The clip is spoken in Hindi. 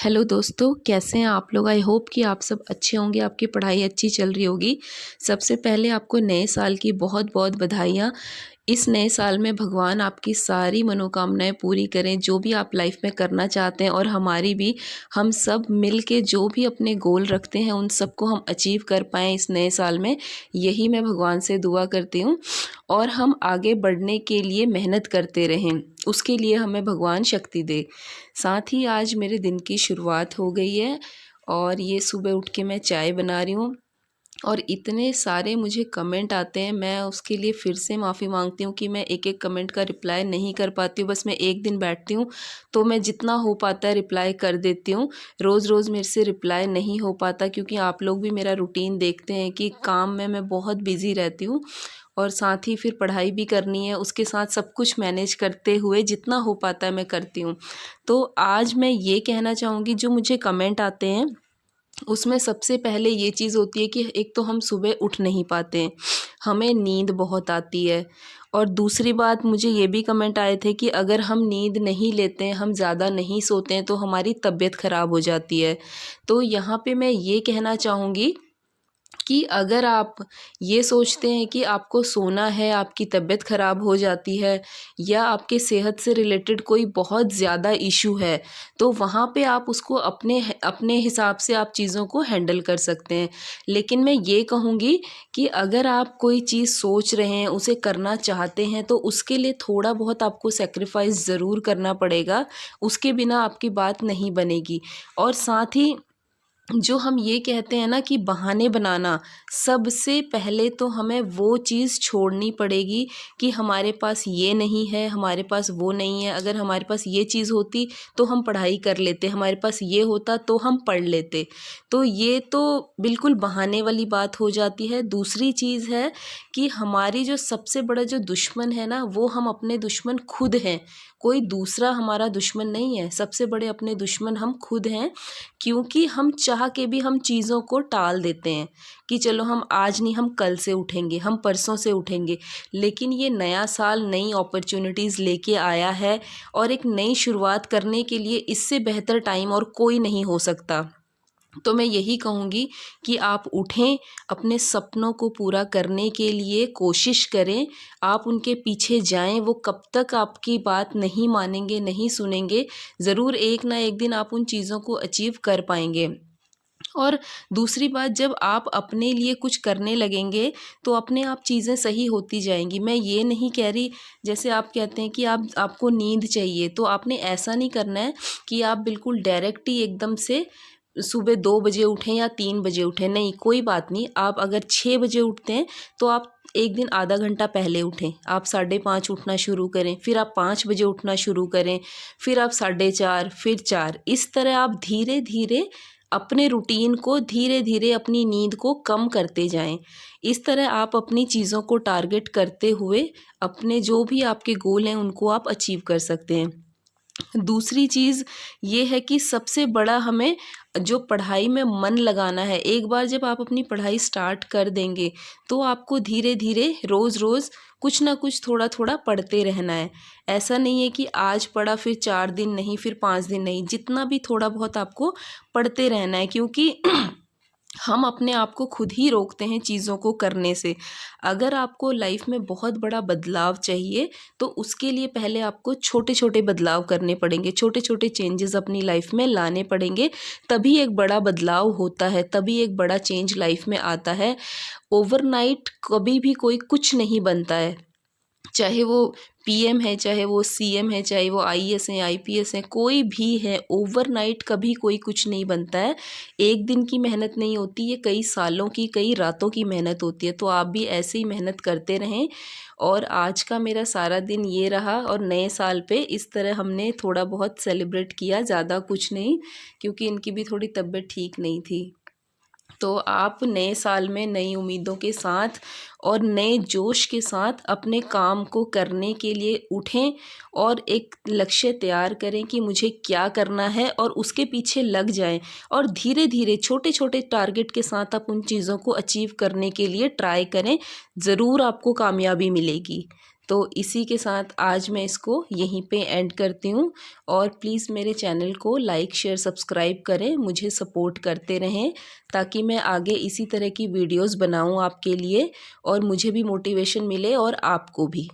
हेलो दोस्तों, कैसे हैं आप लोग। आई होप कि आप सब अच्छे होंगे, आपकी पढ़ाई अच्छी चल रही होगी। सबसे पहले आपको नए साल की बहुत बहुत बधाइयाँ। इस नए साल में भगवान आपकी सारी मनोकामनाएं पूरी करें, जो भी आप लाइफ में करना चाहते हैं और हमारी भी। हम सब मिल के जो भी अपने गोल रखते हैं उन सबको हम अचीव कर पाएँ इस नए साल में, यही मैं भगवान से दुआ करती हूँ। और हम आगे बढ़ने के लिए मेहनत करते रहें, उसके लिए हमें भगवान शक्ति दे। साथ ही आज मेरे दिन की शुरुआत हो गई है और ये सुबह उठ के मैं चाय बना रही हूँ और इतने सारे मुझे कमेंट आते हैं। मैं उसके लिए फिर से माफ़ी मांगती हूँ कि मैं एक एक कमेंट का रिप्लाई नहीं कर पाती हूँ। बस मैं एक दिन बैठती हूँ तो मैं जितना हो पाता है रिप्लाई कर देती हूँ। रोज़ रोज़ मेरे से रिप्लाई नहीं हो पाता, क्योंकि आप लोग भी मेरा रूटीन देखते हैं कि काम में मैं बहुत बिज़ी रहती हूँ और साथ ही फिर पढ़ाई भी करनी है, उसके साथ सब कुछ मैनेज करते हुए जितना हो पाता है मैं करती हूँ। तो आज मैं ये कहना चाहूँगी, जो मुझे कमेंट आते हैं उसमें सबसे पहले ये चीज़ होती है कि एक तो हम सुबह उठ नहीं पाते हैं, हमें नींद बहुत आती है। और दूसरी बात, मुझे ये भी कमेंट आए थे कि अगर हम नींद नहीं लेते हैं, हम ज़्यादा नहीं सोते हैं तो हमारी तबीयत ख़राब हो जाती है। तो यहाँ पे मैं ये कहना चाहूँगी कि अगर आप ये सोचते हैं कि आपको सोना है, आपकी तबीयत ख़राब हो जाती है या आपके सेहत से रिलेटेड कोई बहुत ज़्यादा इशू है, तो वहाँ पे आप उसको अपने हिसाब से आप चीज़ों को हैंडल कर सकते हैं। लेकिन मैं ये कहूँगी कि अगर आप कोई चीज़ सोच रहे हैं, उसे करना चाहते हैं, तो उसके लिए थोड़ा बहुत आपको सैक्रिफ़ाइस ज़रूर करना पड़ेगा, उसके बिना आपकी बात नहीं बनेगी। और साथ ही जो हम ये कहते हैं ना कि बहाने बनाना, सबसे पहले तो हमें वो चीज़ छोड़नी पड़ेगी कि हमारे पास ये नहीं है, हमारे पास वो नहीं है। अगर हमारे पास ये चीज़ होती तो हम पढ़ाई कर लेते, हमारे पास ये होता तो हम पढ़ लेते। तो ये तो बिल्कुल बहाने वाली बात हो जाती है। दूसरी चीज़ है कि हमारी जो सबसे बड़ा जो दुश्मन है ना, वो हम अपने दुश्मन खुद हैं। कोई दूसरा हमारा दुश्मन नहीं है, सबसे बड़े अपने दुश्मन हम खुद हैं। क्योंकि हम चाह के भी हम चीज़ों को टाल देते हैं कि चलो हम आज नहीं, हम कल से उठेंगे, हम परसों से उठेंगे। लेकिन ये नया साल नई अपॉर्चुनिटीज़ लेके आया है और एक नई शुरुआत करने के लिए इससे बेहतर टाइम और कोई नहीं हो सकता। तो मैं यही कहूँगी कि आप उठें, अपने सपनों को पूरा करने के लिए कोशिश करें, आप उनके पीछे जाएं। वो कब तक आपकी बात नहीं मानेंगे, नहीं सुनेंगे, ज़रूर एक ना एक दिन आप उन चीज़ों को अचीव कर पाएंगे। और दूसरी बात, जब आप अपने लिए कुछ करने लगेंगे तो अपने आप चीज़ें सही होती जाएंगी। मैं ये नहीं कह रही, जैसे आप कहते हैं कि आपको नींद चाहिए, तो आपने ऐसा नहीं करना है कि आप बिल्कुल डायरेक्ट ही एकदम से सुबह 2 बजे उठें या 3 बजे उठें। नहीं, कोई बात नहीं। आप अगर 6 बजे उठते हैं तो आप एक दिन आधा घंटा पहले उठें, आप 5:30 उठना शुरू करें, फिर आप 5 बजे उठना शुरू करें, फिर आप 4:30, फिर 4। इस तरह आप धीरे धीरे अपने रूटीन को, धीरे धीरे अपनी नींद को कम करते जाएं। इस तरह आप अपनी चीज़ों को टारगेट करते हुए अपने जो भी आपके गोल हैं उनको आप अचीव कर सकते हैं। दूसरी चीज़ ये है कि सबसे बड़ा हमें जो पढ़ाई में मन लगाना है। एक बार जब आप अपनी पढ़ाई स्टार्ट कर देंगे तो आपको धीरे धीरे रोज़ रोज़ कुछ ना कुछ थोड़ा थोड़ा पढ़ते रहना है। ऐसा नहीं है कि आज पढ़ा फिर 4 दिन नहीं, फिर 5 दिन नहीं, जितना भी थोड़ा बहुत आपको पढ़ते रहना है। क्योंकि हम अपने आप को खुद ही रोकते हैं चीज़ों को करने से। अगर आपको लाइफ में बहुत बड़ा बदलाव चाहिए तो उसके लिए पहले आपको छोटे छोटे बदलाव करने पड़ेंगे, छोटे छोटे चेंजेस अपनी लाइफ में लाने पड़ेंगे। तभी एक बड़ा बदलाव होता है, तभी एक बड़ा चेंज लाइफ में आता है। ओवरनाइट कभी भी कोई कुछ नहीं बनता है, चाहे वो पीएम है, चाहे वो सीएम है, चाहे वो आईएएस हैं, आईपीएस हैं, कोई भी है। ओवरनाइट कभी कोई कुछ नहीं बनता है। एक दिन की मेहनत नहीं होती, ये कई सालों की, कई रातों की मेहनत होती है। तो आप भी ऐसे ही मेहनत करते रहें। और आज का मेरा सारा दिन ये रहा, और नए साल पे इस तरह हमने थोड़ा बहुत सेलिब्रेट किया, ज़्यादा कुछ नहीं, क्योंकि इनकी भी थोड़ी तबीयत ठीक नहीं थी। तो आप नए साल में नई उम्मीदों के साथ और नए जोश के साथ अपने काम को करने के लिए उठें और एक लक्ष्य तैयार करें कि मुझे क्या करना है, और उसके पीछे लग जाएं। और धीरे धीरे छोटे छोटे टारगेट के साथ आप उन चीज़ों को अचीव करने के लिए ट्राई करें। ज़रूर आपको कामयाबी मिलेगी। तो इसी के साथ आज मैं इसको यहीं पे एंड करती हूँ। और प्लीज़ मेरे चैनल को लाइक शेयर सब्सक्राइब करें, मुझे सपोर्ट करते रहें ताकि मैं आगे इसी तरह की वीडियोस बनाऊँ आपके लिए और मुझे भी मोटिवेशन मिले और आपको भी।